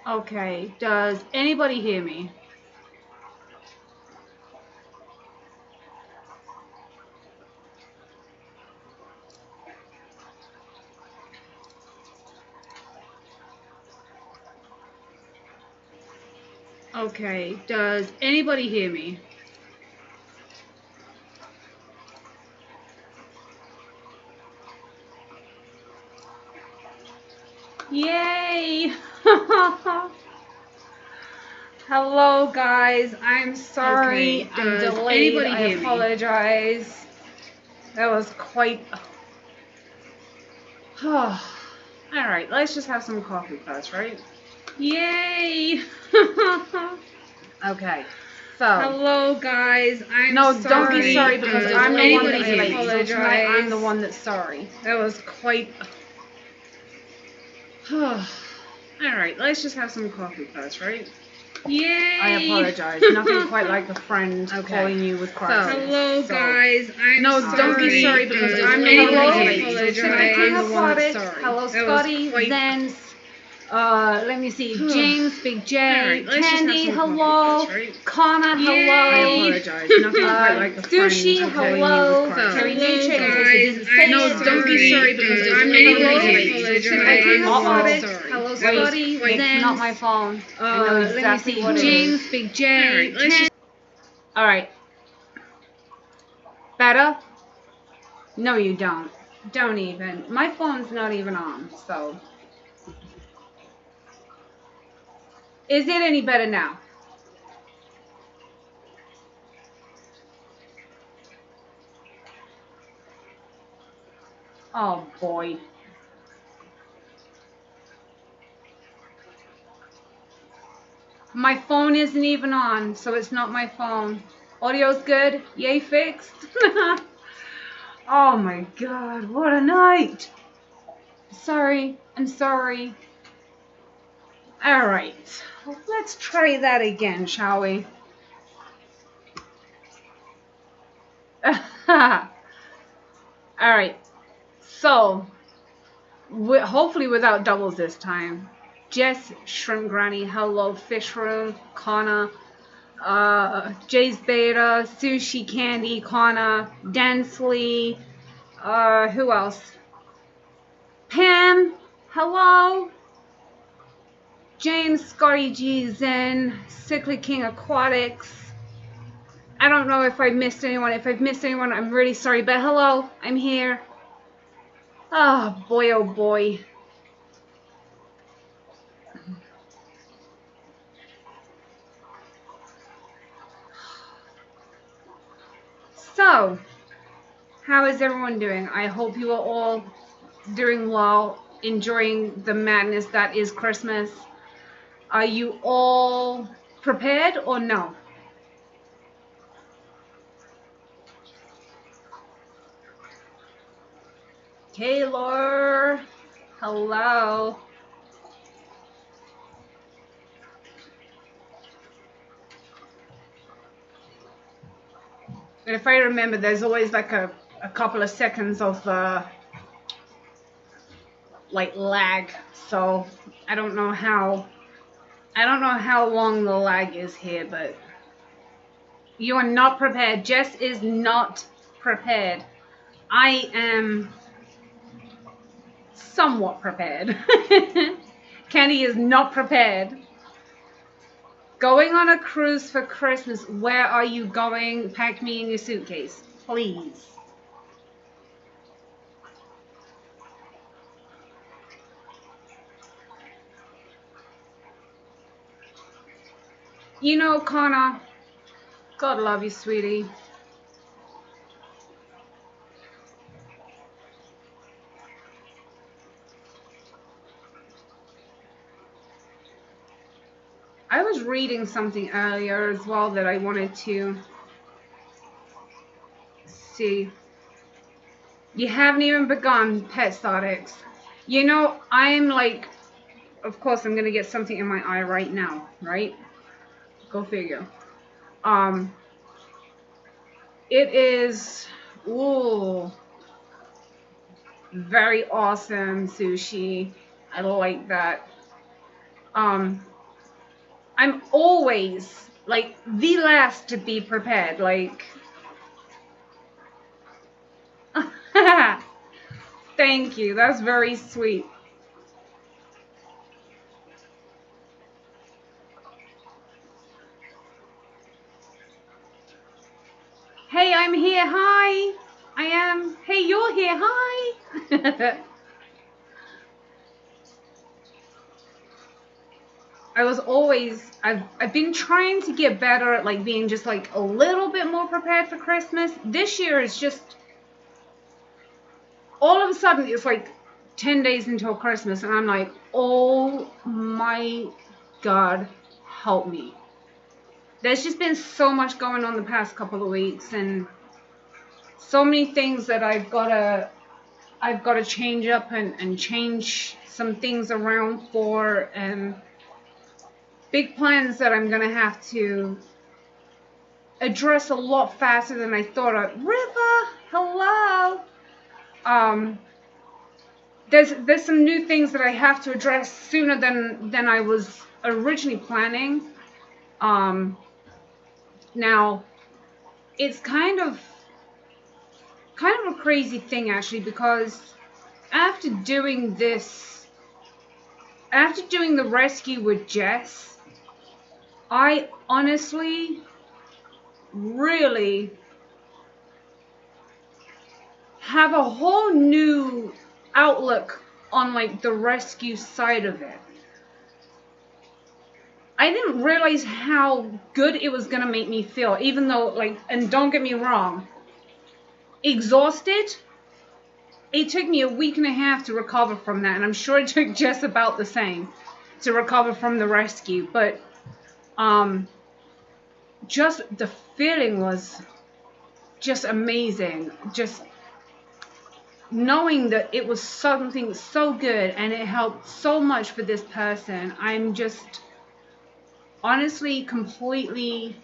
Okay, does anybody hear me? Okay, does anybody hear me? Yay! Hello, guys. I'm sorry. Okay, I'm does delayed. anybody I hear me? apologize. That was quite. All right, let's just have some coffee first, right? Yay! Okay. So. Hello, guys. I'm No, sorry. don't be sorry because Does I'm the one that's anybody late. hear me? So tonight I'm the one that's sorry. That was quite. All right, let's just have some coffee first, right? Yay! I apologize. Nothing quite like a friend calling you with crisis. Hello, guys. I'm No, sorry. don't be sorry because Does I'm the one that's anybody late. So apologize? typically I'm the one that's Aquatics. sorry. Hello, That was Scotty. quite- Zen's. Let me see. James, Big J, All right, let's just have Candy, some hello. coffee first, right? Connor, I hello. apologize. Nothing quite like a friend Sushi, calling you hello. with crisis. Carrie Hello, Nature, in case guys. you didn't say No, it. don't be sorry because Does I'm the one that's anybody late. So apologize? typically I'm the one that's Uh-oh. sorry. Hello, That was Scotty. quite- Zen's. It's not my phone. I know Let me exactly see. what it is. James, Big J, All right, let's Candy. just. All right. Better? No, you don't. Don't even. My phone's not even on, so. Is it any better now? Oh, boy. My phone isn't even on, so it's not my phone. Audio's good? Yay, fixed? Oh my god, what a night! Sorry, I'm sorry. Alright, let's try that again, shall we? Alright, so, hopefully without doubles this time. Jess, Shrimp Granny, Hello, Fish Room, Connor, Jay's Beta, Sushi Candy, Connor, Densley, who else? Pam, hello. James, Scotty G, Zen, Sickly King Aquatics. I don't know if I missed anyone. If I've missed anyone, I'm really sorry. But hello, I'm here. Oh, boy, oh, boy. So, how is everyone doing? I hope you are all doing well, enjoying the madness that is Christmas. Are you all prepared or no? Taylor, hello. And if I remember, there's always like a couple of seconds of like lag. So I don't know how long the lag is here, but you are not prepared. Jess is not prepared. I am somewhat prepared. Kenny is not prepared. Going on a cruise for Christmas. Where are you going? Pack me in your suitcase, please. You know, Connor, God love you, sweetie. I was reading something earlier as well that I wanted to see. You haven't even begun, Pet Statics. You know, I'm like, of course, I'm gonna get something in my eye right now, right? Go figure. It is, ooh, very awesome sushi. I like that. I'm always like the last to be prepared. Like, thank you. That's very sweet. Hey, I'm here. Hi. I am. Hey, you're here. Hi. I've been trying to get better at like being just like a little bit more prepared for Christmas. This year is just all of a sudden it's like 10 days until Christmas and I'm like, oh my God, help me. There's just been so much going on the past couple of weeks and so many things that I've gotta change up and change some things around for, and big plans that I'm gonna have to address a lot faster than I thought. River, hello. Um, there's some new things that I have to address sooner than I was originally planning. Now it's kind of a crazy thing actually, because after doing this, after doing the rescue with Jess, I honestly really have a whole new outlook on like the rescue side of it. I didn't realize how good it was gonna make me feel, even though like, and don't get me wrong, exhausted. It took me a week and a half to recover from that, and I'm sure it took just about the same to recover from the rescue. But just the feeling was just amazing. Just knowing that it was something so good and it helped so much for this person. I'm just honestly completely,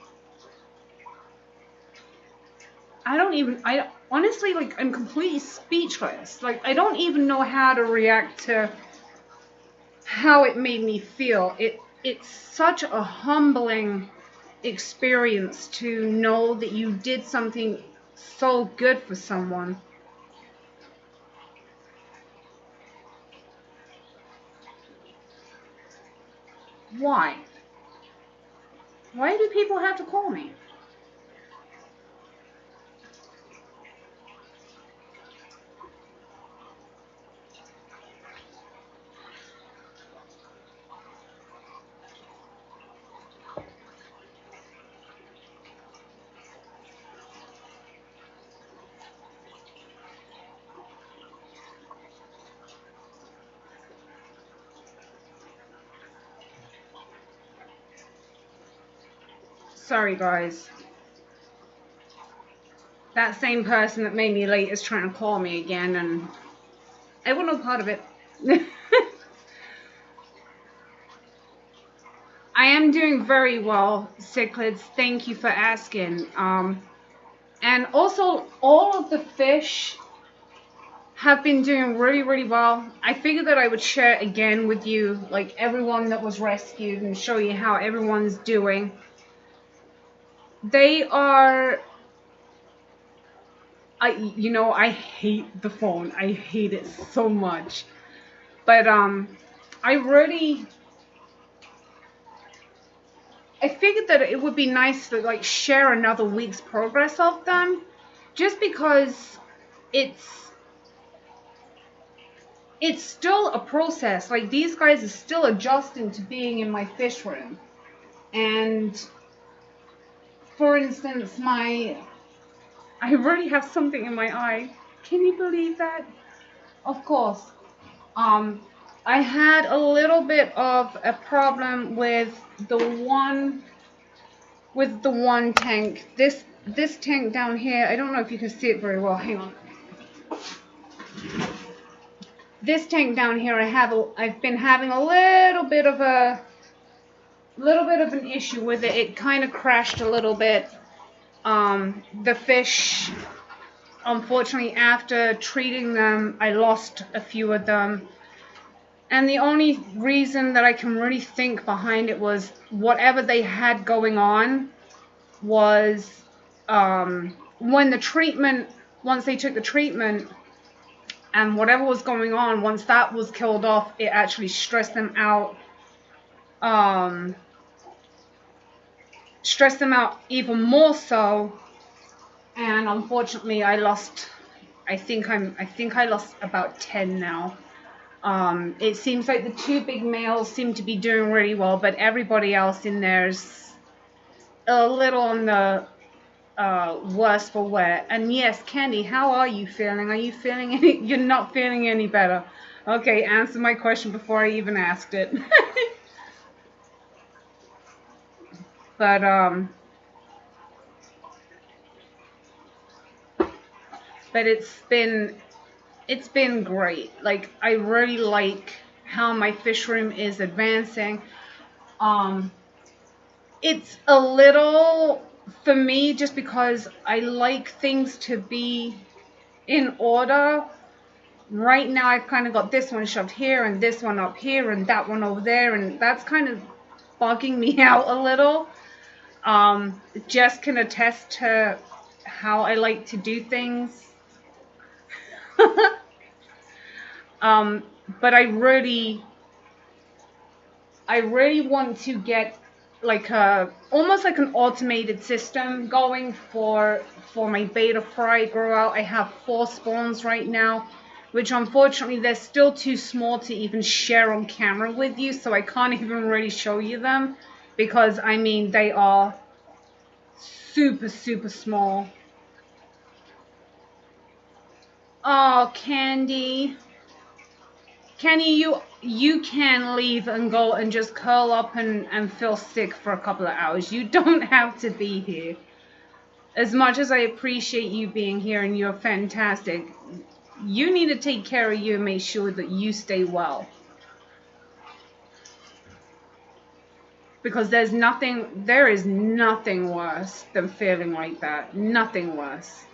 I honestly, like, I'm completely speechless. Like, I don't even know how to react to how it made me feel. It's such a humbling experience to know that you did something so good for someone. Why? Why do people have to call me? Sorry, guys. That same person that made me late is trying to call me again, and I want no part of it. I am doing very well, cichlids. Thank you for asking. And also, all of the fish have been doing really, really well. I figured that I would share again with you, like everyone that was rescued, and show you how everyone's doing. They are, I hate the phone. I hate it so much. But I really, I figured that it would be nice to like share another week's progress of them, just because it's it's still a process. Like, these guys are still adjusting to being in my fish room. And for instance, I already have something in my eye. Can you believe that? Of course. Um, I had a little bit of a problem with the one tank. This tank down here, I don't know if you can see it very well. Hang on. This tank down here, I've been having a little bit of an issue with it. It kind of crashed a little bit. The fish, unfortunately, after treating them, I lost a few of them. And the only reason that I can really think behind it was whatever they had going on was when the treatment, once they took the treatment and whatever was going on, once that was killed off, it actually stressed them out. Stressed them out even more so. And unfortunately, I lost. I think I lost about 10 now. It seems like the two big males seem to be doing really well, but everybody else in there's a little on the worse for wear. And yes, Candy, how are you feeling? Are you feeling any? You're not feeling any better. Okay, answer my question before I even asked it. But it's been great. Like I really like how my fish room is advancing. Um, it's a little for me just because I like things to be in order. Right now I've kind of got this one shoved here and this one up here and that one over there, and that's kind of bugging me out a little. Jess can attest to how I like to do things. um, but I really want to get like a almost like an automated system going for my betta fry grow out. I have 4 spawns right now, which unfortunately they're still too small to even share on camera with you, so I can't even really show you them because I mean they are super small. Oh, Candy, you can leave and go and just curl up and feel sick for a couple of hours. You don't have to be here. As much as I appreciate you being here and you're fantastic, you need to take care of you and make sure that you stay well. Because there is nothing worse than feeling like that. Nothing worse.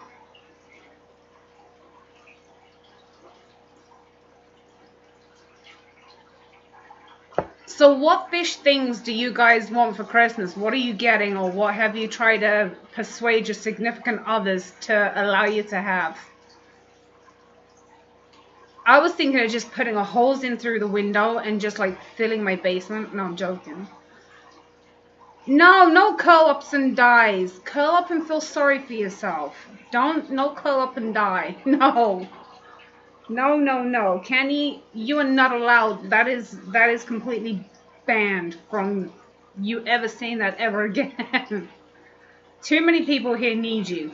So what fish things do you guys want for Christmas? What are you getting, or what have you tried to persuade your significant others to allow you to have? I was thinking of just putting a hose in through the window and just like filling my basement. No, I'm joking. No curl ups and dies. Curl up and feel sorry for yourself. No curl up and die. No. Kenny, you are not allowed. That is completely banned from you ever saying that ever again. Too many people here need you.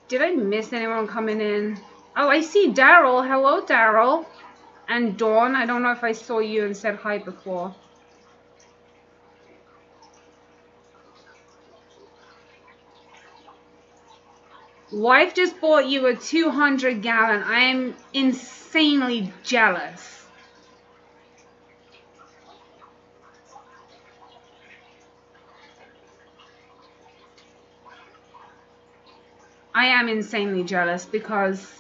Did I miss anyone coming in? Oh, I see Daryl. Hello, Daryl. And Dawn. I don't know if I saw you and said hi before. Wife just bought you a 200 gallon. I am insanely jealous. I am insanely jealous because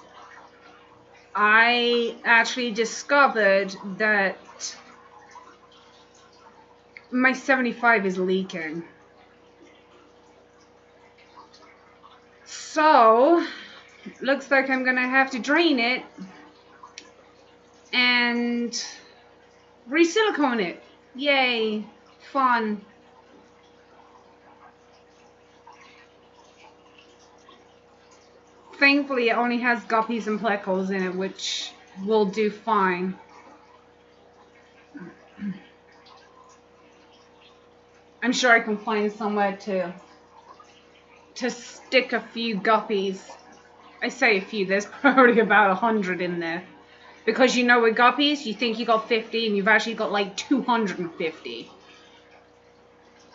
I actually discovered that my 75 is leaking. So, looks like I'm gonna have to drain it and re-silicone it. Yay, fun. Thankfully, it only has guppies and plecos in it, which will do fine. I'm sure I can find somewhere to stick a few guppies. I say a few, there's probably about 100 in there. Because you know with guppies, you think you got 50 and you've actually got like 250.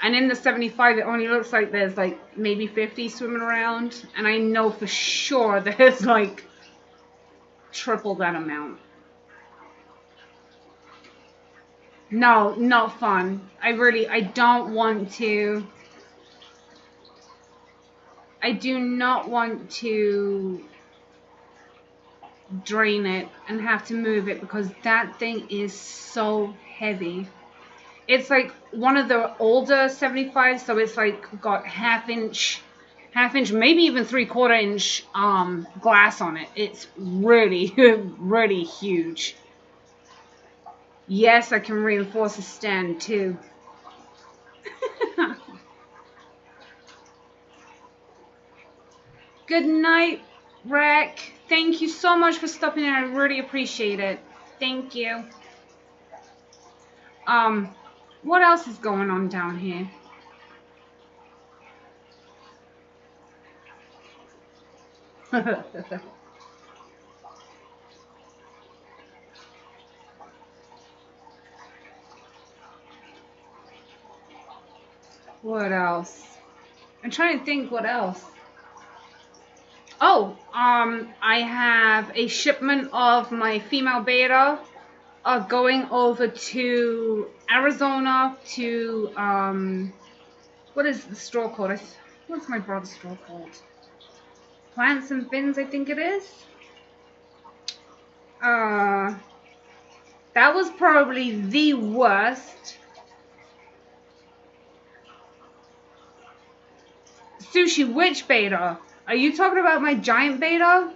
And in the 75, it only looks like there's like maybe 50 swimming around. And I know for sure there's like triple that amount. No, not fun. I don't want to. I do not want to drain it and have to move it because that thing is so heavy. It's like one of the older 75s, so it's like got half inch, maybe even 3/4 inch glass on it. It's really, really huge. Yes, I can reinforce a stand too. Good night, Rec. Thank you so much for stopping in. I really appreciate it. Thank you. Um, what else is going on down here? What else? I'm trying to think what else. Oh, I have a shipment of my female beta going over to Arizona to what is the store called? What's my brother's store called? Plants and Fins, I think it is. Uh, that was probably the worst. Sushi, which beta? Are you talking about my giant beta?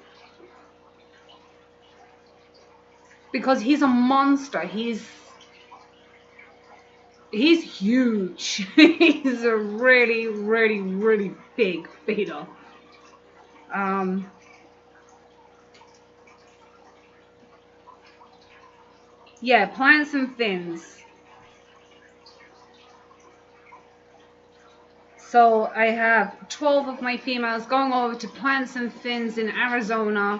Because he's a monster. He's huge. He's a really, really, really big beta. Um, yeah, Plants and Fins. So I have 12 of my females going over to Plants and Fins in Arizona.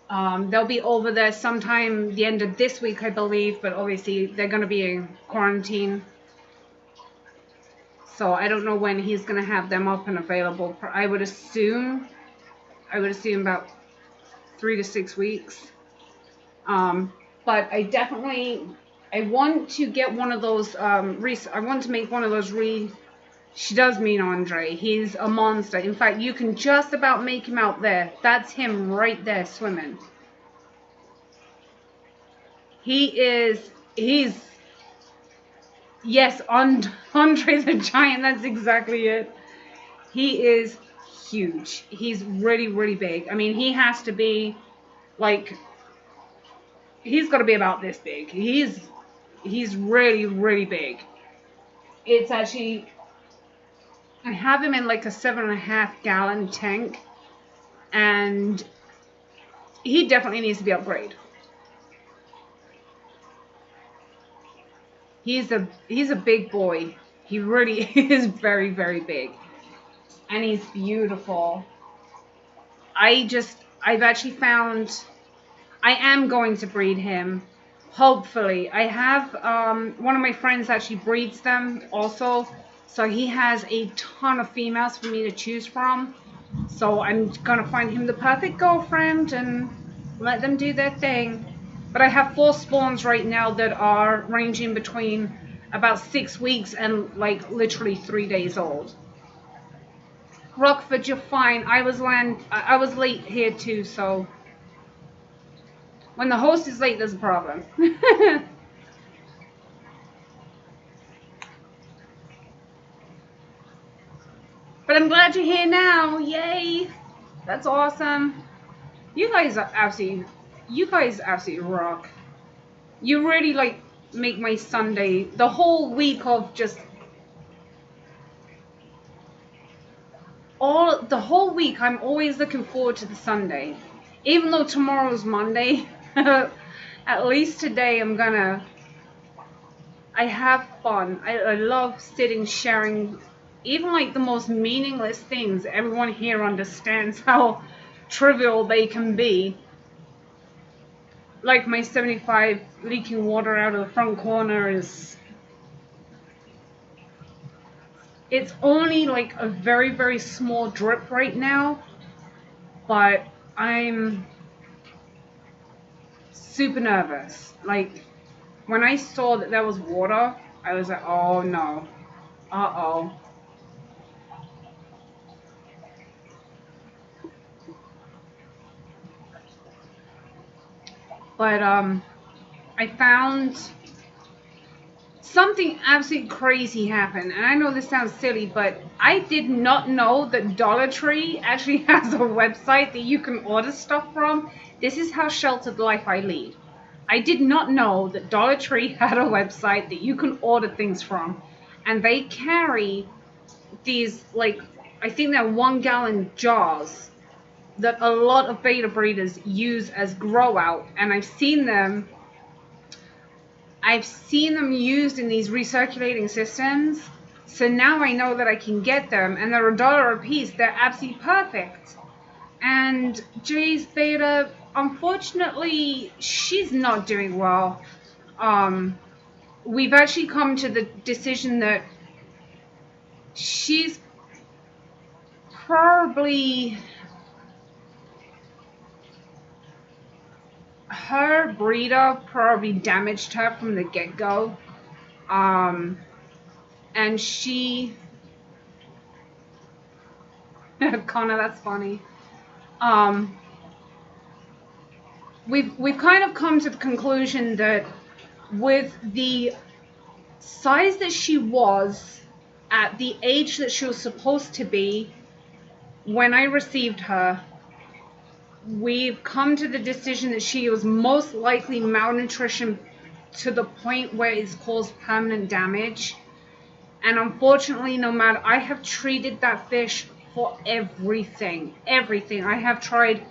They'll be over there sometime the end of this week, I believe, but obviously they're going to be in quarantine. So I don't know when he's going to have them up and available. I would assume about 3 to 6 weeks. But I want to get one of those. I want to make one of those. She does mean Andre. He's a monster. In fact, you can just about make him out there. That's him right there swimming. He's yes, Andre's a giant. That's exactly it. He is huge. He's really, really big. I mean, he has to be like, he's got to be about this big. He's really, really big. It's actually, I have him in like a 7.5 gallon tank, and he definitely needs to be upgraded. He's a big boy. He really is very, very big. And he's beautiful. I've actually found I am going to breed him. Hopefully. I have one of my friends actually breeds them also. So he has a ton of females for me to choose from. So I'm gonna find him the perfect girlfriend and let them do their thing. But I have 4 spawns right now that are ranging between about 6 weeks and like literally 3 days old. Rockford, you're fine. I was late here too, so when the host is late, there's a problem. But I'm glad you're here now. Yay! That's awesome. You guys absolutely rock. You really like make my Sunday, the whole week of just the whole week. I'm always looking forward to the Sunday, even though tomorrow's Monday. At least today I have fun. I love sitting, sharing, even like the most meaningless things. Everyone here understands how trivial they can be. Like my 75 leaking water out of the front corner it's only like a very, very small drip right now, but I'm super nervous. Like, When I saw that there was water, I was like, oh no. Uh-oh. But I found something absolutely crazy happened. And I know this sounds silly, but I did not know that Dollar Tree actually has a website that you can order stuff from. This is how sheltered life I lead. I did not know that Dollar Tree had a website that you can order things from. And they carry these, like, I think they're 1 gallon jars that a lot of beta breeders use as grow out. And I've seen them used in these recirculating systems. So now I know that I can get them, and they're $1 a piece. They're absolutely perfect. And Jay's beta, unfortunately, she's not doing well. We've actually come to the decision that she's probably, her breeder probably damaged her from the get-go. And she, Connor, that's funny. We've kind of come to the conclusion that with the size that she was at the age that she was supposed to be when I received her, we've come to the decision that she was most likely malnutrition to the point where it's caused permanent damage. And unfortunately, no matter, I have treated that fish for everything. I have tried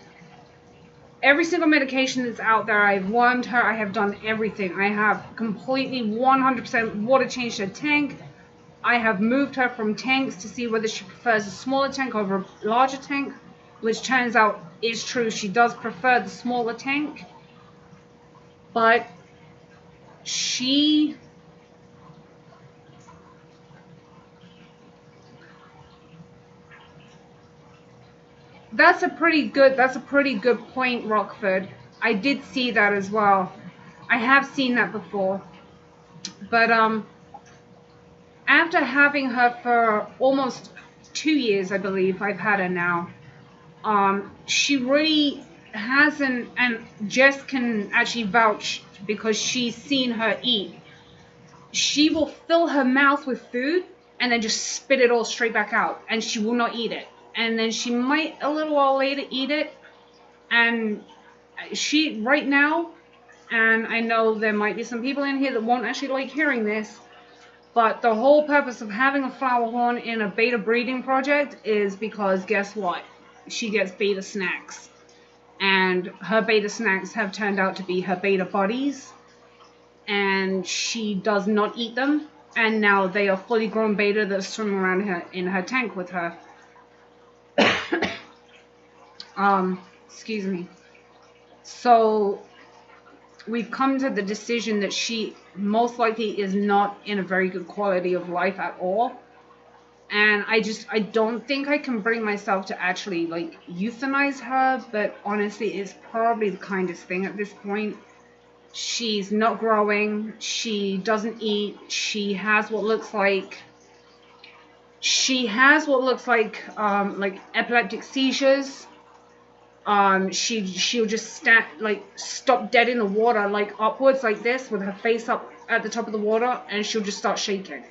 every single medication that's out there. I've wormed her. I have done everything. I have completely 100% water changed her tank. I have moved her from tanks to see whether she prefers a smaller tank over a larger tank, which turns out is true. She does prefer the smaller tank. But she... That's a pretty good point, Rockford. I did see that as well. I have seen that before. But after having her for almost 2 years, I believe I've had her now, she really hasn't, and Jess can actually vouch because she's seen her eat. She will fill her mouth with food and then just spit it all straight back out, and she will not eat it. And then she might a little while later eat it, and she, right now, and I know there might be some people in here that won't actually like hearing this, but the whole purpose of having a flower horn in a beta breeding project is because, guess what? She gets beta snacks. And her beta snacks have turned out to be her beta buddies. And she does not eat them. And now they are fully grown beta that are swimming around in her tank with her. Excuse me. So we've come to the decision that she most likely is not in a very good quality of life at all. And I don't think I can bring myself to actually like euthanize her, but honestly, it's probably the kindest thing at this point. She's not growing. She doesn't eat. She has what looks like epileptic seizures. She'll just stop dead in the water, like upwards like this, with her face up at the top of the water, and she'll just start shaking.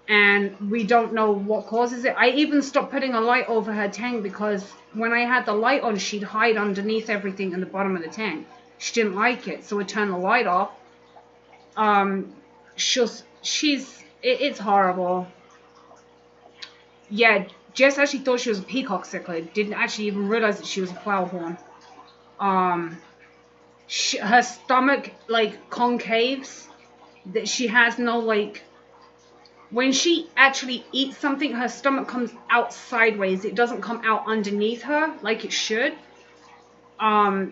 And we don't know what causes it. I even stopped putting a light over her tank because when I had the light on, she'd hide underneath everything in the bottom of the tank. She didn't like it, so I turned the light off. It's horrible. Yeah, Jess actually thought she was a peacock cichlid. Didn't actually even realize that she was a flower horn. Her stomach like concaves. That she has no like. When she actually eats something, her stomach comes out sideways. It doesn't come out underneath her like it should.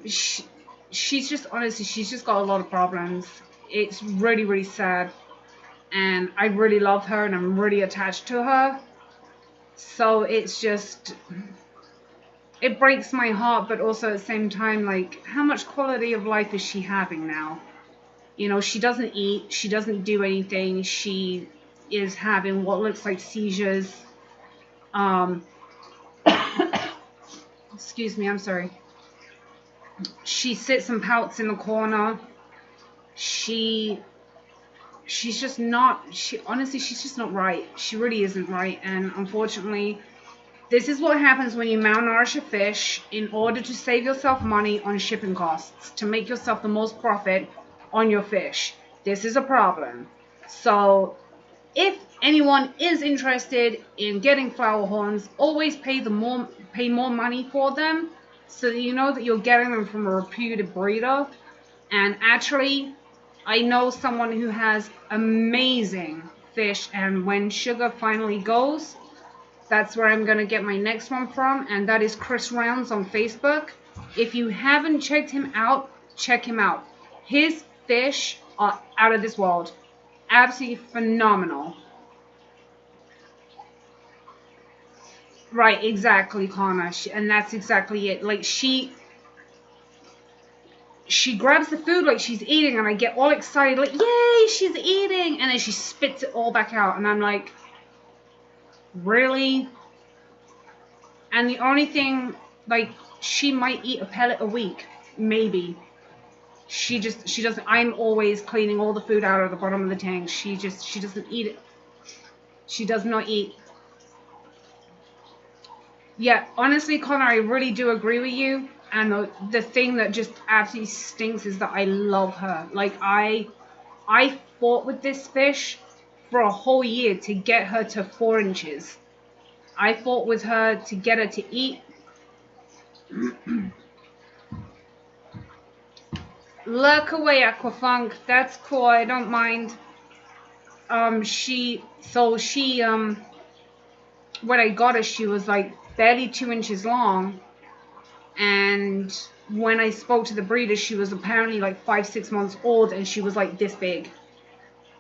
She's just got a lot of problems. It's really, really sad. And I really love her and I'm really attached to her. So it's just, it breaks my heart, but also at the same time, like, how much quality of life is she having now? You know, she doesn't eat, she doesn't do anything. She is having what looks like seizures. Um, excuse me, I'm sorry. She sits and pouts in the corner. She she's just not she honestly she's just not right. She really isn't right, and unfortunately this is what happens when you malnourish a fish in order to save yourself money on shipping costs, to make yourself the most profit on your fish. This is a problem. So if anyone is interested in getting flower horns, always pay more money for them, so that you know that you're getting them from a reputed breeder. And actually, I know someone who has amazing fish, and when sugar finally goes, that's where I'm going to get my next one from, and that is Chris Rounds on Facebook. If you haven't checked him out, check him out. His fish are out of this world. Absolutely phenomenal. Right, exactly, Connor. And that's exactly it. Like, she grabs the food like she's eating, and I get all excited, like, yay, she's eating, and then she spits it all back out, and I'm like, really? And the only thing, like, she might eat a pellet a week, maybe. She doesn't. I'm always cleaning all the food out of the bottom of the tank. She doesn't eat it. She does not eat. Yeah, honestly, Connor, I really do agree with you. And the thing that just absolutely stinks is that I love her. Like, I fought with this fish for a whole year to get her to 4 inches. I fought with her to get her to eat. Look away, Aquafunk. That's cool. I don't mind. What I got her, she was like barely 2 inches long. And when I spoke to the breeder, she was apparently like 5, 6 months old, and she was like this big.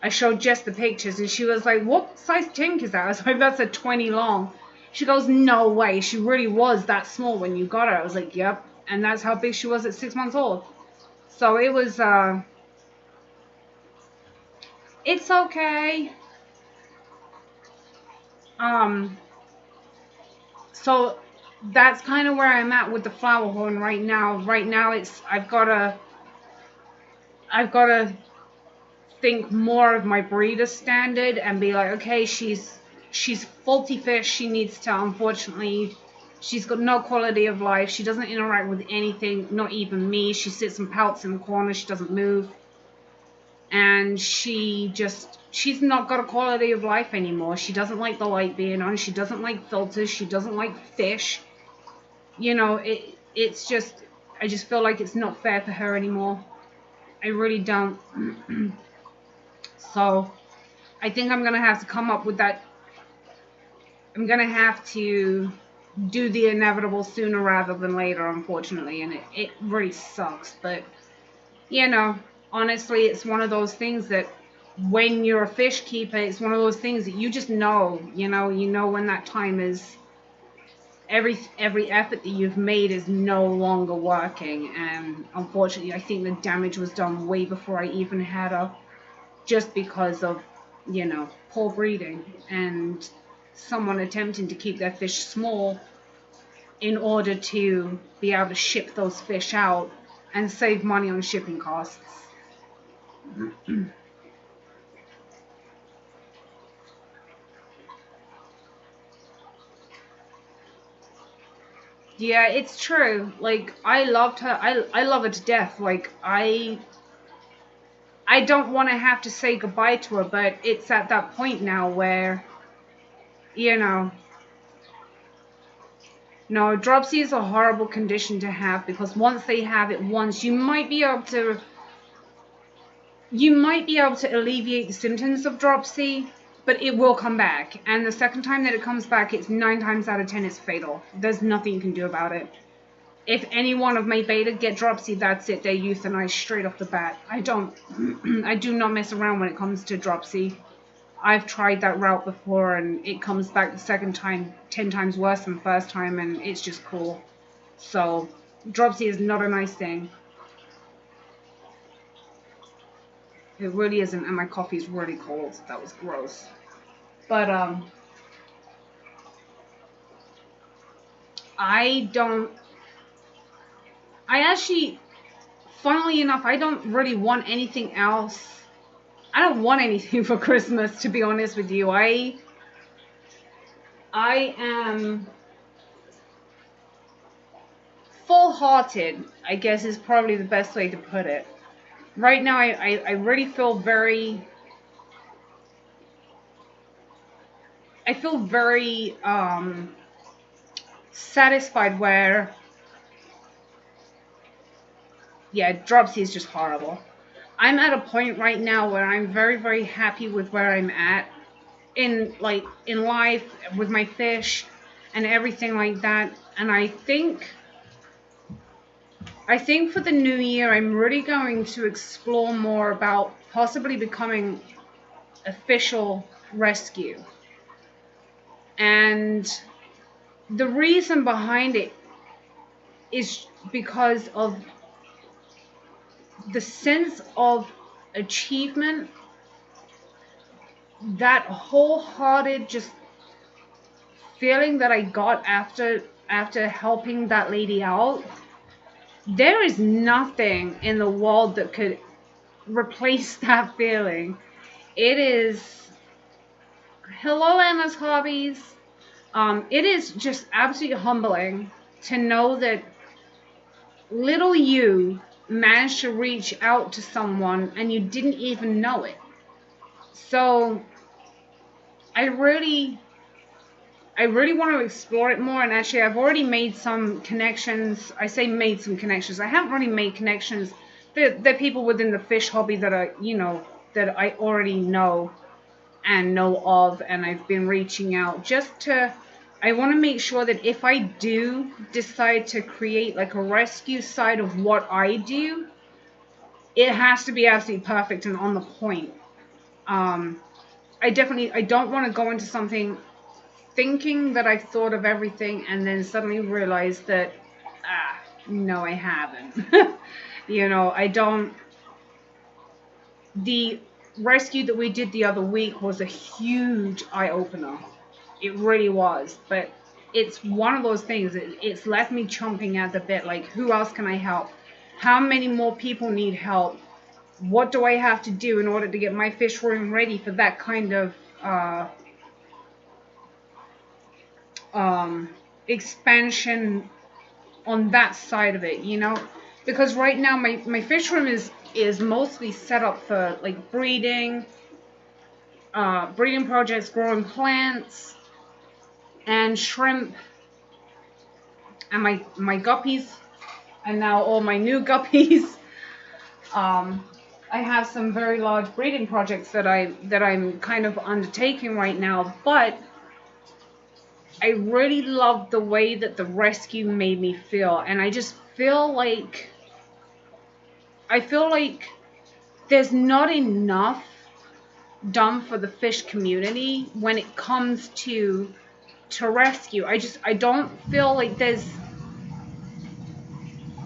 I showed Jess the pictures, and she was like, what size tank is that? I was like, that's a 20 long. She goes, no way. She really was that small when you got her. I was like, yep. And that's how big she was at 6 months old. So it was, it's okay. Um, so that's kind of where I'm at with the flower horn right now. Right now, I've gotta think more of my breeder standard and be like, okay, she's faulty fish. She needs to, unfortunately, she's got no quality of life. She doesn't interact with anything, not even me. She sits and pouts in the corner. She doesn't move. And she's not got a quality of life anymore. She doesn't like the light being on. She doesn't like filters. She doesn't like fish. You know, it's just, I just feel like it's not fair for her anymore. I really don't. So I think I'm going to have to come up with that. I'm going to have to do the inevitable sooner rather than later, unfortunately. And it really sucks. But, you know, honestly, it's one of those things that when you're a fish keeper, it's one of those things that you just know, you know when that time is, every effort that you've made is no longer working. And unfortunately, I think the damage was done way before I even had her, just because of, poor breeding and someone attempting to keep their fish small in order to be able to ship those fish out and save money on shipping costs. Yeah, it's true. Like, I loved her. I love her to death. Like, I don't want to have to say goodbye to her, but it's at that point now where, you know, no, dropsy is a horrible condition to have, because once they have it once, you might be able to alleviate the symptoms of dropsy, but it will come back. And the second time that it comes back, it's 9 times out of 10 it's fatal. There's nothing you can do about it. If any one of my beta get dropsy, that's it. They're euthanized straight off the bat. I do not mess around when it comes to dropsy. I've tried that route before, and it comes back the second time 10 times worse than the first time, and it's just cool. So, dropsy is not a nice thing. It really isn't, and my coffee's really cold. That was gross. But I don't. I actually, funnily enough, I don't really want anything else. I don't want anything for Christmas, to be honest with you. I am full-hearted, I guess is probably the best way to put it. Right now, I really feel very. I feel very satisfied where. Yeah, Dropsy is just horrible. I'm at a point right now where I'm very, very happy with where I'm at in life with my fish and everything like that. And I think for the new year I'm really going to explore more about possibly becoming official rescue. And the reason behind it is because of the sense of achievement, that wholehearted just feeling that I got after helping that lady out. There is nothing in the world that could replace that feeling. It is hello Emma's hobbies. It is just absolutely humbling to know that little you managed to reach out to someone and you didn't even know it. So I really I really want to explore it more, and actually I've already made some connections. I say made some connections. I haven't really made connections. They're people within the fish hobby that are, that I already know and know of, and I've been reaching out just to, I want to make sure that if I do decide to create like a rescue side of what I do, it has to be absolutely perfect and on the point. I don't want to go into something thinking that I've thought of everything and then suddenly realize that, no, I haven't. I don't. The rescue that we did the other week was a huge eye opener. It really was. But it's one of those things. It's left me chomping at the bit. Like, who else can I help? How many more people need help? What do I have to do in order to get my fish room ready for that kind of expansion on that side of it, because right now my fish room is mostly set up for like breeding projects, growing plants and shrimp, and my guppies, and now all my new guppies. I have some very large breeding projects that I'm kind of undertaking right now, but I really loved the way that the rescue made me feel, and I just feel like there's not enough done for the fish community when it comes to rescue. I don't feel like there's.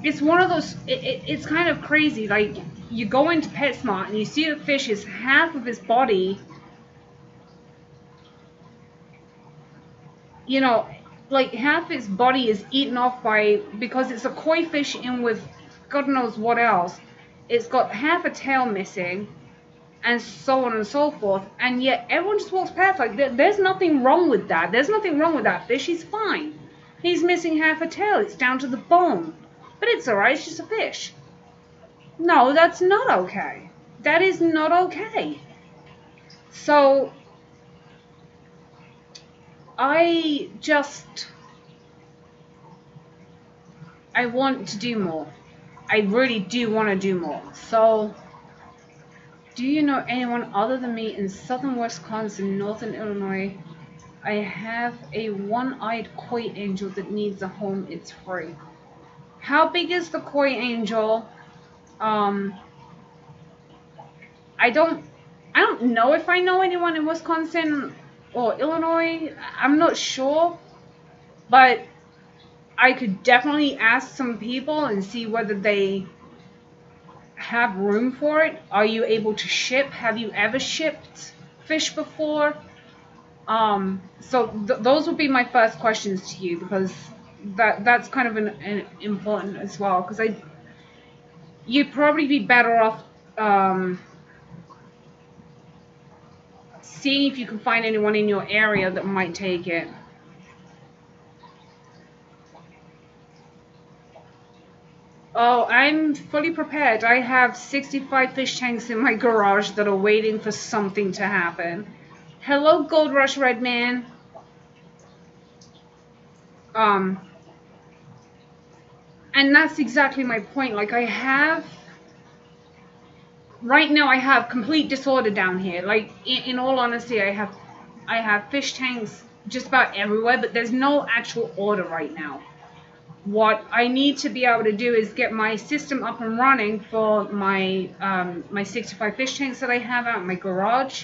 It's one of those. It's kind of crazy. Like, you go into PetSmart and you see the fish is half of his body. Like half his body is eaten off because it's a koi fish in with God knows what else. It's got half a tail missing, and so on and so forth. And yet everyone just walks past like there's nothing wrong with that. There's nothing wrong with that fish. He's fine. He's missing half a tail. It's down to the bone. But it's alright. It's just a fish. No, that's not okay. That is not okay. So I want to do more. I really do want to do more. So, do you know anyone other than me in southern Wisconsin, northern Illinois? I have a one-eyed koi angel that needs a home. It's free. How big is the koi angel? I don't know if I know anyone in Wisconsin or Illinois. I'm not sure, but I could definitely ask some people and see whether they have room for it? Are you able to ship? Have you ever shipped fish before? So those would be my first questions to you, because that's kind of an important as well, because you'd probably be better off seeing if you can find anyone in your area that might take it. Oh, I'm fully prepared. I have 65 fish tanks in my garage that are waiting for something to happen. Hello, Gold Rush Red Man. Um, and that's exactly my point. Like, right now I have complete disorder down here. Like, in all honesty, I have fish tanks just about everywhere, but there's no actual order right now. What I need to be able to do is get my system up and running for my 65 fish tanks that I have out in my garage.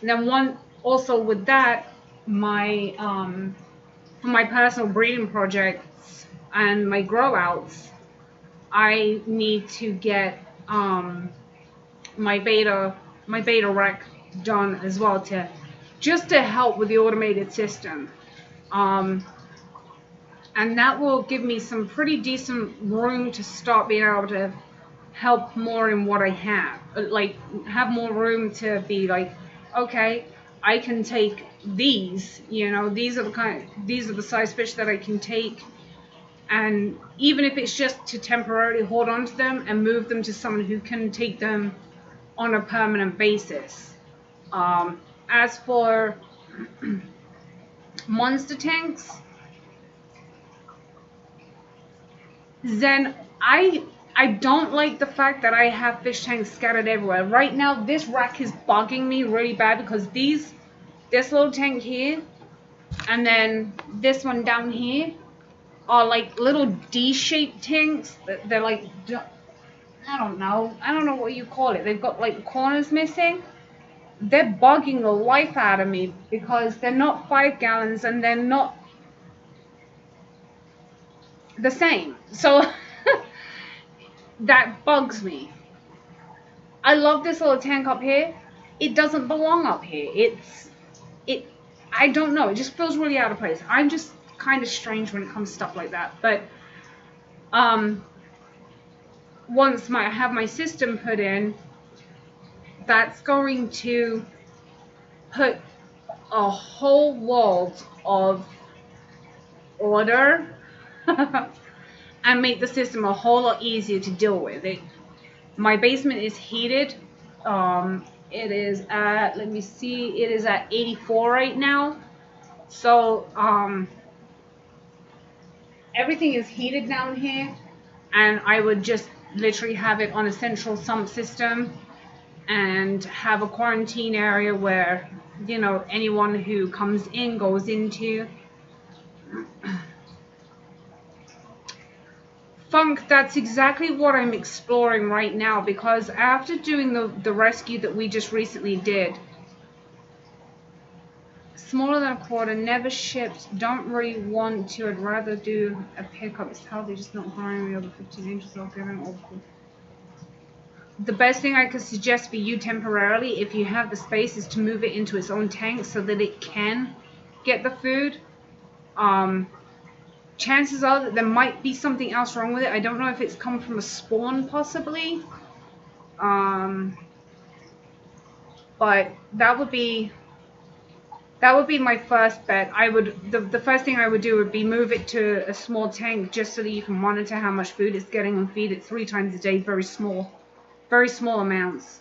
And then also with that, my for my personal breeding projects and my grow outs, I need to get my beta rec done as well, to just to help with the automated system. And that will give me some pretty decent room to start being able to help more in what I have. Like, have more room to be like, okay, I can take these, these are the size fish that I can take. And even if it's just to temporarily hold on to them and move them to someone who can take them on a permanent basis. As for monster tanks, then I don't like the fact that I have fish tanks scattered everywhere. Right now, this rack is bugging me really bad, because this little tank here and then this one down here are like little D-shaped tanks. They're like, I don't know what you call it. They've got like corners missing. They're bugging the life out of me, because they're not 5 gallons and they're not the same. So that bugs me. I love this little tank up here. It doesn't belong up here. It I don't know. It just feels really out of place. I'm just kind of strange when it comes to stuff like that. But once I have my system put in, that's going to put a whole world of order and make the system a whole lot easier to deal with. My basement is heated. It is at, let me see, it is at 84 right now. So everything is heated down here, and I would just literally have it on a central sump system and have a quarantine area where, anyone who comes in goes into. Funk, that's exactly what I'm exploring right now, because after doing the rescue that we just recently did, smaller than a quarter, never shipped, don't really want to, I'd rather do a pickup. It's how they're just not growing me over 15 inches or giving awful. The best thing I could suggest for you temporarily, if you have the space, is to move it into its own tank so that it can get the food. Chances are that there might be something else wrong with it. I don't know if it's come from a spawn, possibly. But that would be my first bet. The first thing I would do would be move it to a small tank, just so that you can monitor how much food it's getting and feed it 3 times a day. Very small amounts.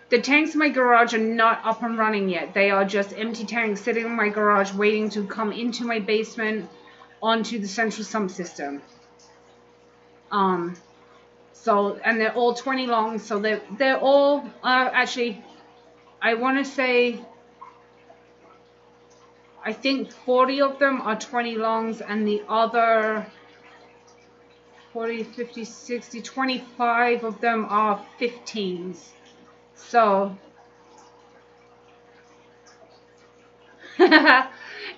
The tanks in my garage are not up and running yet. They are just empty tanks sitting in my garage waiting to come into my basement onto the central sump system. So, and they're all 20 long, so they're all actually, I want to say, I think 40 of them are 20 longs, and the other 40, 50, 60, 25 of them are 15s. So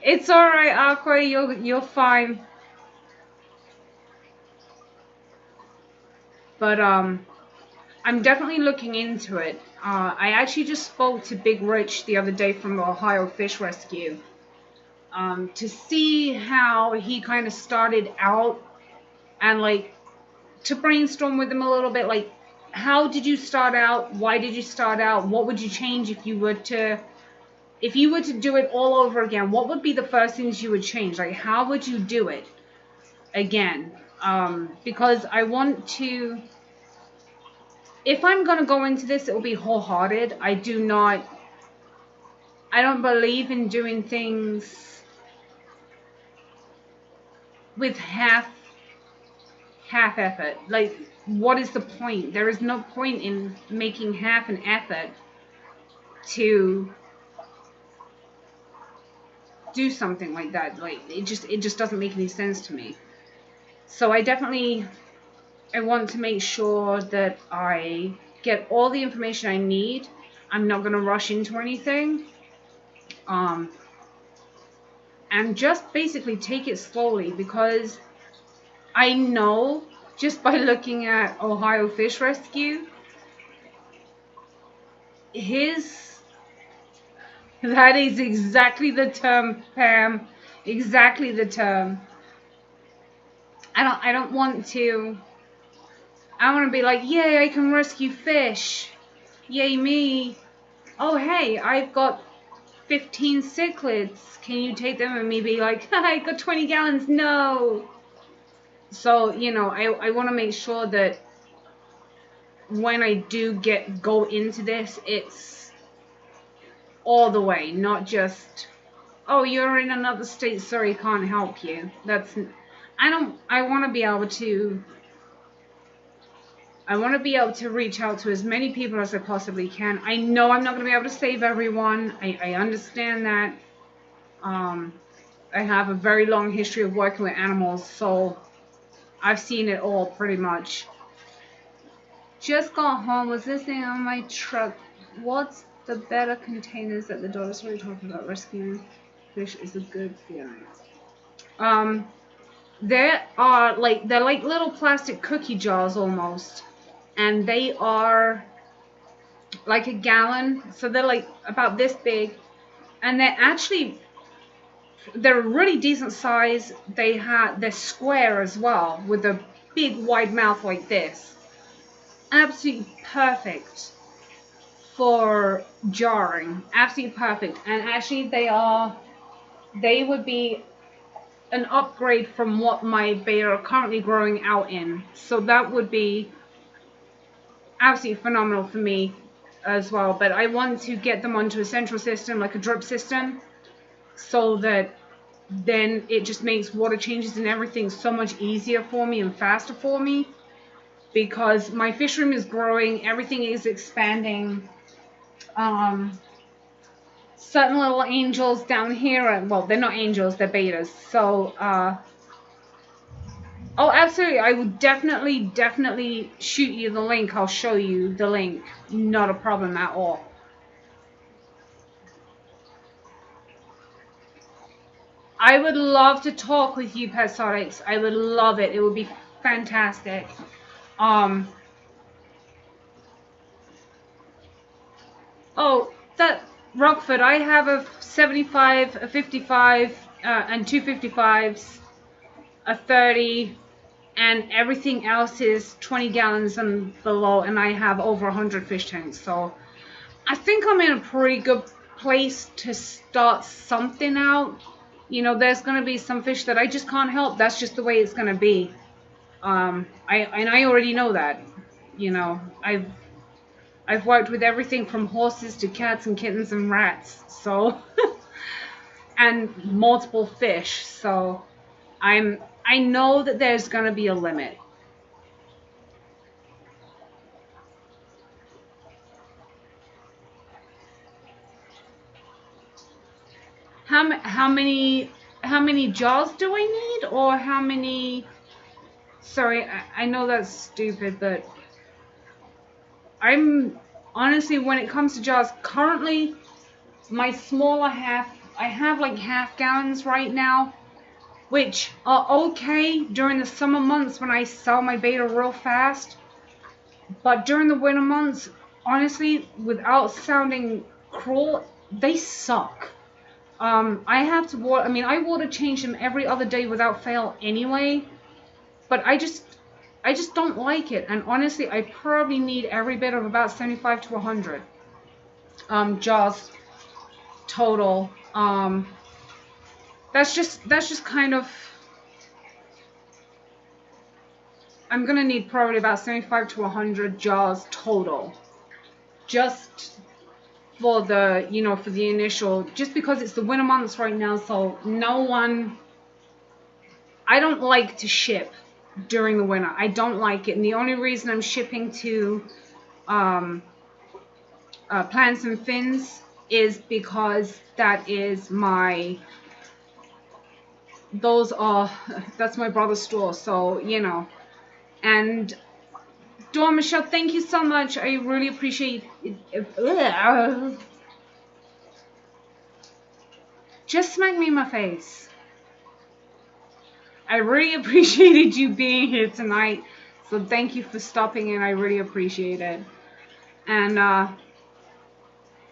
it's all right, Aqua. You're fine. But I'm definitely looking into it. I actually just spoke to Big Rich the other day from the Ohio Fish Rescue, to see how he kind of started out, and like to brainstorm with him a little bit, like how did you start out? Why did you start out? What would you change if you were to do it all over again? What would be the first things you would change? Like how would you do it again? Because I want to, if I'm going to go into this, it will be wholehearted. I don't believe in doing things with half effort. Like, what is the point? There is no point in making half an effort to do something like that. Like, it just doesn't make any sense to me. So I want to make sure that I get all the information I need. I'm not going to rush into anything. And just basically take it slowly, because I know just by looking at Ohio Fish Rescue, that is exactly the term, Pam. Exactly the term. I don't want to. I want to be like, yay, I can rescue fish. Yay me. Oh, hey, I've got 15 cichlids. Can you take them? And me be like, I got 20 gallons. No. So, I want to make sure that when I do go into this, it's all the way, not just, oh, you're in another state, sorry, can't help you. I want to be able to reach out to as many people as I possibly can. I know I'm not going to be able to save everyone. I understand that. I have a very long history of working with animals, so I've seen it all pretty much. Just got home, was listening on my truck. What's the betta containers that the daughter's really talking about? Rescuing fish is a good feeling. They're like little plastic cookie jars almost, and they are like a gallon, so they're like about this big, and they're really decent size. They're square as well, with a big wide mouth like this. Absolutely perfect for jarring. Absolutely perfect. And actually they would be an upgrade from what my betta are currently growing out in. So that would be absolutely phenomenal for me as well. But I want to get them onto a central system, like a drip system, so that then it just makes water changes and everything so much easier for me and faster for me. Because my fish room is growing, everything is expanding. Certain little angels down here, well, they're not angels, they're bettas. So, oh, absolutely, I would definitely shoot you the link. I'll show you the link. Not a problem at all. I would love to talk with you, Petsotics. I would love it. It would be fantastic. Oh, that Rockford, I have a 75, a 55, and two 55s, a 30, and everything else is 20 gallons and below, and I have over 100 fish tanks. So I think I'm in a pretty good place to start something out. There's going to be some fish that I just can't help. That's just the way it's going to be. I already know that. I've worked with everything from horses to cats and kittens and rats, so and multiple fish. So I know that there's gonna be a limit. How many jaws do I need, or how many? Sorry, I know that's stupid, but I'm honestly, when it comes to jars, currently my smaller I have like half gallons right now, which are okay during the summer months when I sell my betta real fast. But during the winter months, honestly, without sounding cruel, they suck. I have to water. I mean, I water change them every other day without fail anyway. But I just don't like it. And honestly, I probably need every bit of about 75 to 100 jars total. That's just kind of. I'm gonna need probably about 75 to 100 jars total, just for the for the initial. Just because it's the winter months right now, so no one. I don't like to ship during the winter. I don't like it, and the only reason I'm shipping to um, Plants and Fins is because that is my. Those are that's my brother's store, so and Dawn Michelle, thank you so much. I really appreciate it. Just smack me in my face. I really appreciated you being here tonight. So thank you for stopping in. I really appreciate it. And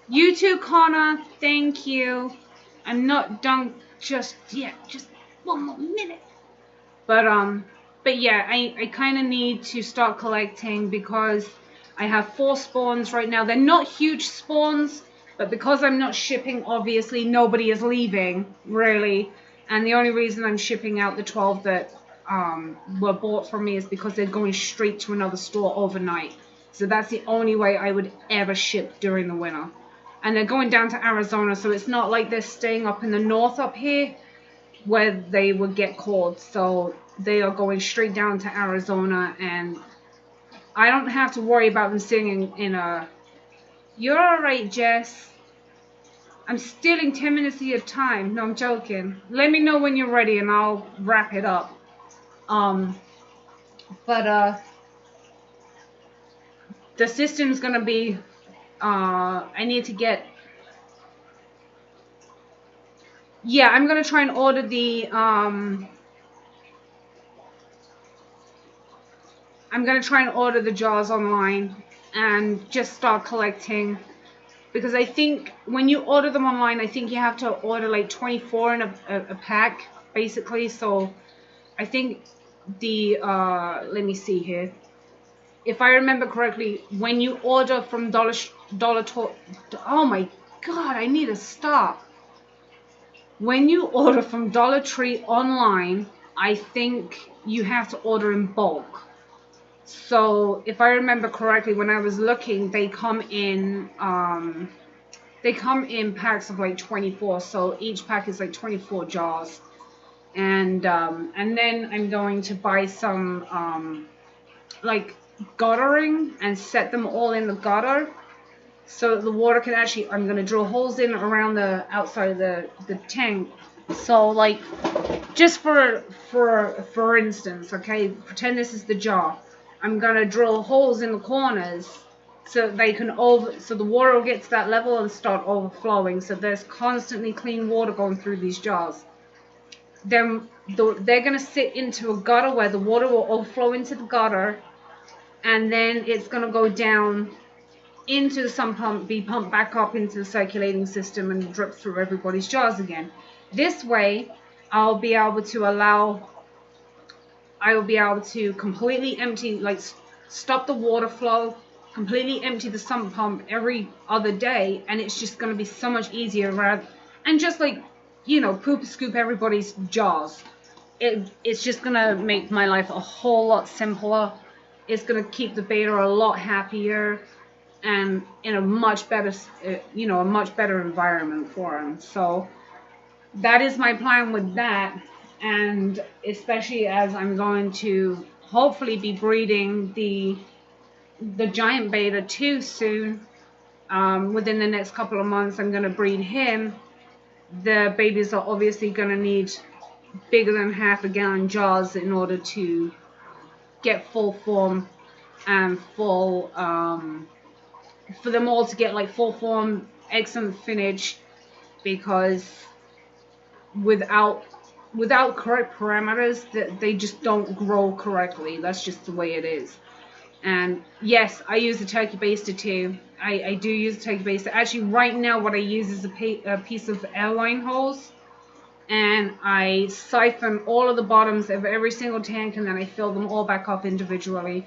you too, Connor. Thank you. I'm not done just yet. Just one more minute. But yeah, I kind of need to start collecting because I have 4 spawns right now. They're not huge spawns, but because I'm not shipping, obviously nobody is leaving really. And the only reason I'm shipping out the 12 that were bought from me is because they're going straight to another store overnight. So that's the only way I would ever ship during the winter. And they're going down to Arizona, so it's not like they're staying up in the north up here where they would get caught. So they are going straight down to Arizona, and I don't have to worry about them sitting in a. You're alright, Jess. I'm stealing 10 minutes of your time. No, I'm joking. Let me know when you're ready and I'll wrap it up. But the system's gonna be I need to get. Yeah, I'm gonna try and order the I'm gonna try and order the jars online and just start collecting, because I think when you order them online, I think you have to order like 24 in a pack basically. So I think the let me see here. If I remember correctly, when you order from oh my god, I need to stop. When you order from Dollar Tree online, I think you have to order in bulk. So if I remember correctly, when I was looking, they come in packs of like 24. So each pack is like 24 jars. And then I'm going to buy some like guttering and set them all in the gutter, so the water can actually. I'm gonna drill holes in around the outside of the tank. So like, just for instance, okay, pretend this is the jar. I'm gonna drill holes in the corners so they can so the water will get to that level and start overflowing. So there's constantly clean water going through these jars. Then they're gonna sit into a gutter where the water will overflow into the gutter, and then it's gonna go down into the sump pump, be pumped back up into the circulating system and drip through everybody's jars again. This way, I will be able to completely empty, like stop the water flow, completely empty the sump pump every other day, and it's just going to be so much easier and just like, poop scoop everybody's jars. It's just going to make my life a whole lot simpler. It's going to keep the beta a lot happier and in a much better environment for them. So that is my plan with that, and especially as I'm going to hopefully be breeding the giant beta too soon. Within the next couple of months, I'm going to breed him. The babies are obviously going to need bigger than half a gallon jars in order to get full form and full for them all to get like full form, excellent finish, because without correct parameters, that they just don't grow correctly. That's just the way it is. And yes, I use the turkey baster too. I do use the turkey baster. Actually, right now, what I use is a piece of airline hose, and I siphon all of the bottoms of every single tank, and then I fill them all back up individually.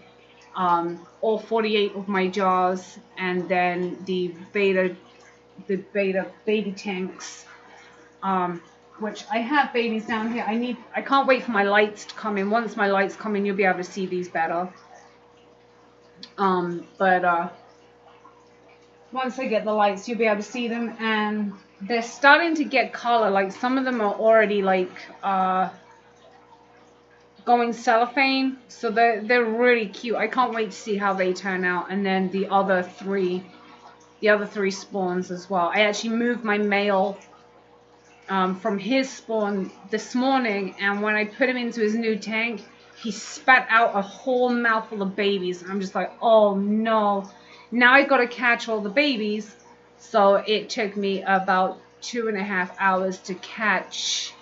All 48 of my jars, and then the beta baby tanks. Which I have babies down here. I can't wait for my lights to come in. Once my lights come in, you'll be able to see these better. But once I get the lights, you'll be able to see them, and they're starting to get color. Like some of them are already like going cellophane, so they're really cute. I can't wait to see how they turn out. And then the other three spawns as well. I actually moved my male from his spawn this morning, and when I put him into his new tank, he spat out a whole mouthful of babies. And I'm just like, oh no. Now I got to catch all the babies. So it took me about 2.5 hours to catch,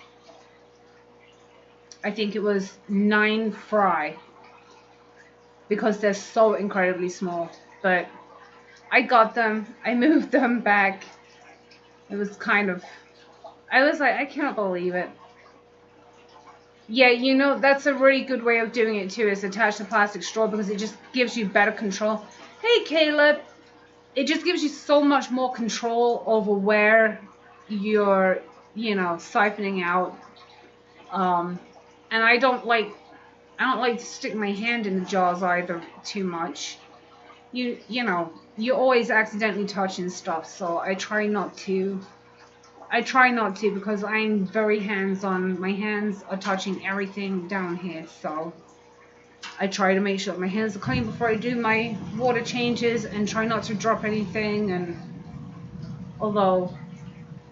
I think it was 9 fry, because they're so incredibly small. But I got them. I moved them back. It was kind of, I was like, I can't believe it. Yeah, that's a really good way of doing it too, is attach the plastic straw, because it just gives you better control. Hey, Caleb. It just gives you so much more control over where you're, siphoning out. And I don't like to stick my hand in the jars either too much. You're always accidentally touching stuff, so I try not to. Because I'm very hands-on. My hands are touching everything down here, so I try to make sure my hands are clean before I do my water changes, and try not to drop anything. And although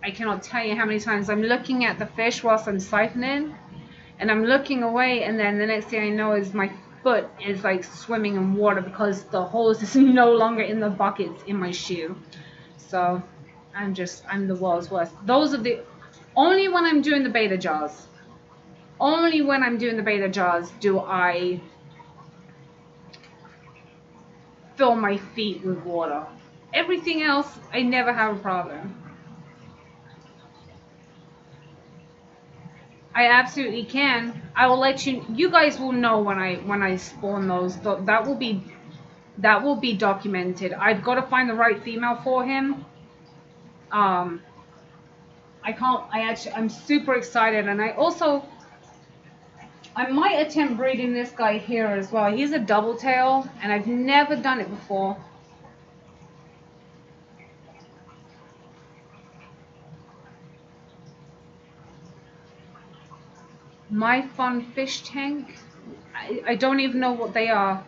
I cannot tell you how many times I'm looking at the fish whilst I'm siphoning, and I'm looking away, and then the next thing I know is my foot is like swimming in water because the hose is no longer in the bucket, it's in my shoe. So I'm the world's worst. Those are the only when I'm doing the beta jars. Only when I'm doing the beta jars do I fill my feet with water. Everything else, I never have a problem. I absolutely can. I will let you. You guys will know when I spawn those. That will be documented. I've got to find the right female for him. Um, I can't. I'm super excited, and I might attempt breeding this guy here as well. He's a double tail, and I've never done it before. My fun fish tank. I don't even know what they are.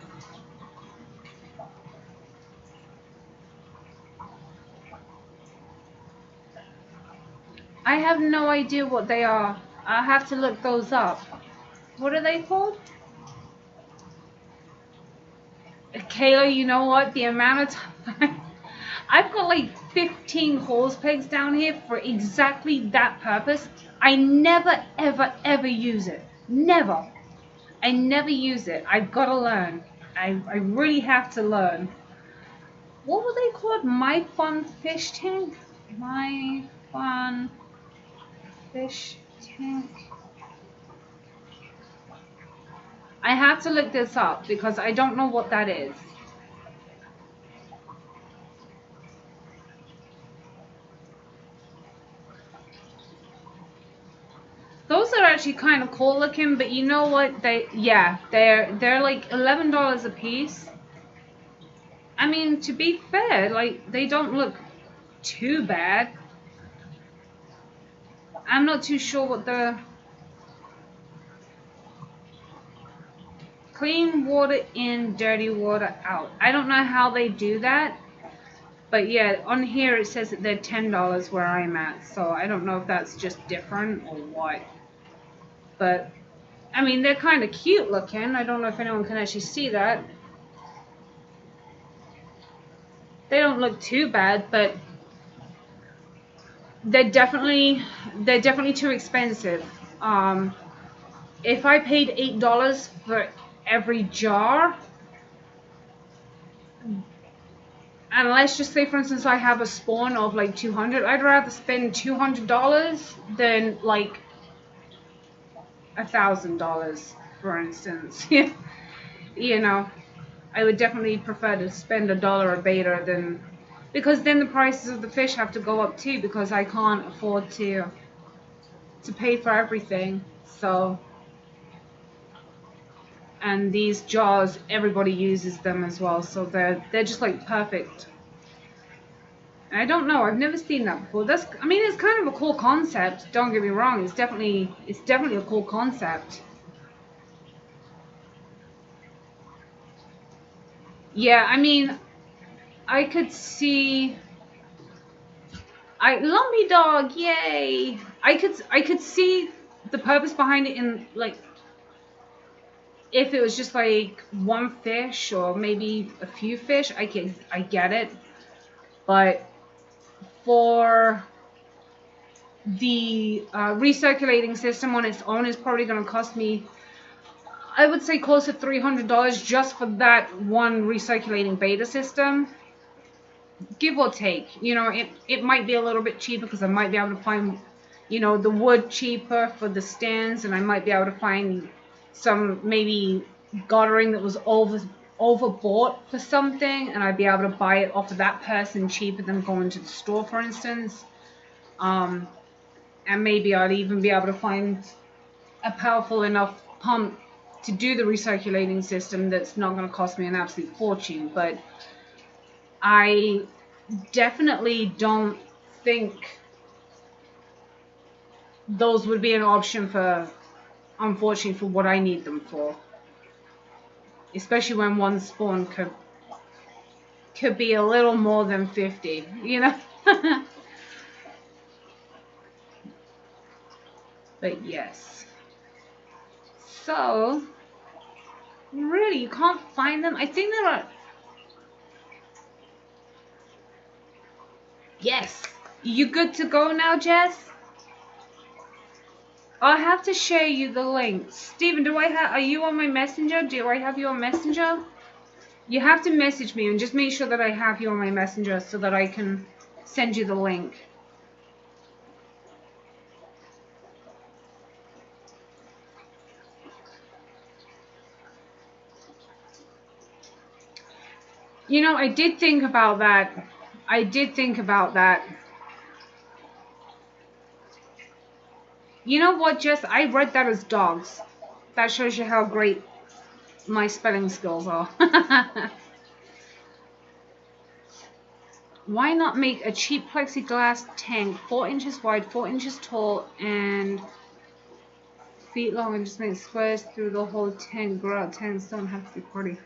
I have no idea what they are. I have to look those up. What are they called? Kayla, you know what? The amount of time I've got like 15 hose pegs down here for exactly that purpose. I never, ever, ever use it. Never. I never use it. I've got to learn. I really have to learn. What were they called? My Fun Fish Tank? My Fun Fish Tank. I have to look this up because I don't know what that is. Those are actually kind of cool looking, but you know what? They're like $11 a piece. I mean, to be fair, like they don't look too bad. I'm not too sure what the clean water in, dirty water out. I don't know how they do that. But yeah, on here it says that they're $10 where I'm at. So I don't know if that's just different or what. But I mean, they're kind of cute looking. I don't know if anyone can actually see that. They don't look too bad, but they're definitely too expensive. If I paid $8 for every jar, And let's just say, for instance, I have a spawn of like 200. I'd rather spend $200 than like $1,000, for instance. You know, I would definitely prefer to spend $1 a beta than, because then the prices of the fish have to go up too, because I can't afford to pay for everything. So, and these jars, everybody uses them as well, so they're just like perfect. I don't know, I've never seen that before. I mean, it's kind of a cool concept, don't get me wrong. It's definitely a cool concept. Yeah, I mean, I could see, lumpy dog, yay. I could see the purpose behind it, in like, if it was just like one fish or maybe a few fish, I get it. But for the recirculating system on its own is probably going to cost me, I would say, close to $300 just for that one recirculating beta system, give or take. It might be a little bit cheaper because I might be able to find, the wood cheaper for the stands, and I might be able to find some maybe guttering that was overbought for something, and I'd be able to buy it off of that person cheaper than going to the store, for instance. And maybe I'd even be able to find a powerful enough pump to do the recirculating system that's not going to cost me an absolute fortune. But I definitely don't think those would be an option for, unfortunately, for what I need them for. Especially when one spawn could be a little more than 50, But yes. So, really, you can't find them? I think there are... Yes. You good to go now, Jess? I'll have to share you the link. Steven, are you on my messenger? Do I have you on messenger? You have to message me and just make sure that I have you on my messenger so that I can send you the link. I did think about that. You know what, Jess? I read that as dogs. That shows you how great my spelling skills are. Why not make a cheap plexiglass tank 4 inches wide, 4 inches tall, and feet long, and just make squares through the whole tank? Grow out tanks don't have to be pretty.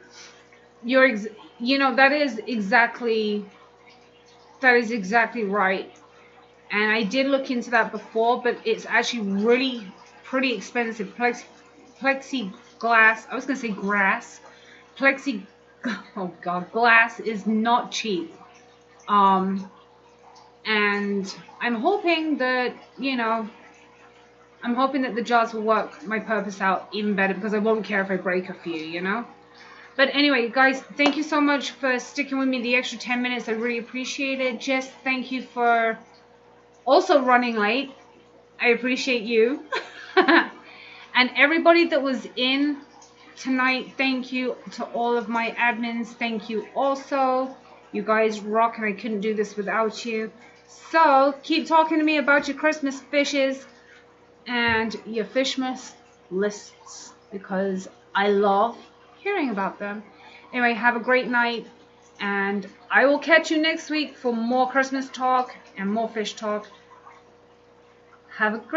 That is exactly right. And I did look into that before, but it's actually really pretty expensive. Plexiglass, I was going to say grass. Oh God, glass is not cheap. And I'm hoping that, the jars will work my purpose out even better, because I won't care if I break a few. But anyway, guys, thank you so much for sticking with me the extra 10 minutes. I really appreciate it. Jess, thank you for also running late. I appreciate you. And everybody that was in tonight, thank you to all of my admins. Thank you also. You guys rock, and I couldn't do this without you. So keep talking to me about your Christmas fishes and your Fishmas lists, because I love hearing about them. Anyway, have a great night, and I will catch you next week for more Christmas talk and more fish talk. Have a great